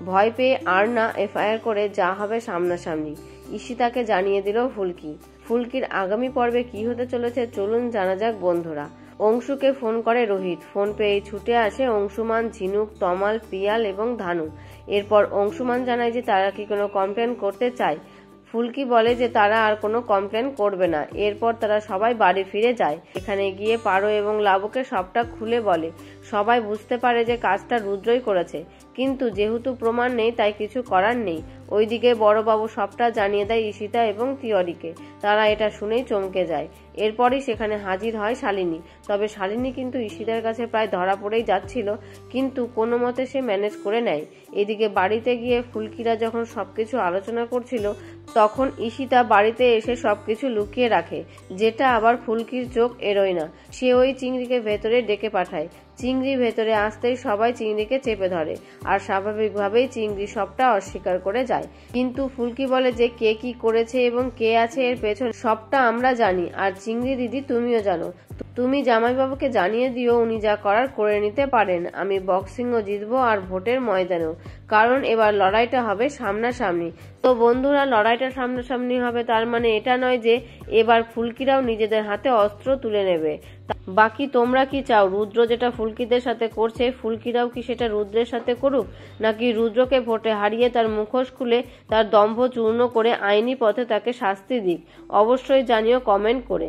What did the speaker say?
ভয় পেয়ে আর না এফআইআর করে যা হবে সামনাসামনি ঈশিতাকে জানিয়ে দিল ফুলকি। ফুলকির আগামী পর্বে কি হতে চলেছে চলুন জানা যাক বন্ধুরা। অংশুকে ফোন করে রোহিত। ফোন পেয়ে ছুটে আসে অংশুমান, ঝিনুক, তমাল, পিয়াল এবং ধানু। এরপর অংশুমান জানায় যে তারা কি কোনো কমপ্লেন করতে চায়। ফুলকি বলে যে তারা আর কোনো কমপ্লেন করবে না। এরপর তারা সবাই বাড়ি ফিরে যায়। এখানে গিয়ে পারো এবং লাবুকে সবটা খুলে বলে। সবাই বুঝতে পারে যে কাজটা রুদ্রই করেছে, কিন্তু যেহেতু প্রমাণ নেই তাই কিছু করার নেই। ওইদিকে বড়বাবু সবটা জানিয়ে দেয় ঈশিতা এবং তিওয়ারিকে। তারা এটা শুনেই চমকে যায়। এরপরই সেখানে হাজির হয় শালিনী। তবে শালিনী কিন্তু ঈশিতার কাছে প্রায় ধরা পড়েই যাচ্ছিল, কিন্তু কোনো মতে সে ম্যানেজ করে নেয়। এদিকে বাড়িতে গিয়ে ফুলকিরা যখন সবকিছু আলোচনা করছিল তখন ঈশিতা বাড়িতে এসে সবকিছু লুকিয়ে রাখে, যেটা আবার ফুলকির চোখ এড়োয় না। সে ওই চিংড়িকে ভেতরে ডেকে পাঠায়। চিংড়ি ভেতরে আসতেই সবাই চিংড়িকে চেপে ধরে, আর স্বাভাবিকভাবেই চিংড়ি সবটা অস্বীকার করে যায়। কিন্তু ফুলকি বলে যে কে কি করেছে এবং কে আছে এর পেছনে সবটা আমরা জানি, আর চিংড়ি দিদি তুমিও জানো। তুমি জামাইবাবুকে জানিয়ে দিও উনি যা করার করে নিতে পারেন। আমি বক্সিংও জিতবো আর ভোটের ময়দানেও, কারণ এবার লড়াইটা হবে সামনাসামনি। তো বন্ধুরা, লড়াইটা সামনাসামনি হবে তার মানে এটা নয় যে এবার ফুলকিরাও নিজেদের হাতে অস্ত্র তুলে নেবে। বাকি তোমরা কি চাও? রুদ্র যেটা ফুলকিদের সাথে করছে ফুলকিরাও কি সেটা রুদ্রের সাথে করুক, নাকি রুদ্রকে ভোটে হারিয়ে তার মুখোশ খুলে তার দম্ভ চূর্ণ করে আইনি পথে তাকে শাস্তি দিক? অবশ্যই জানিও কমেন্ট করে।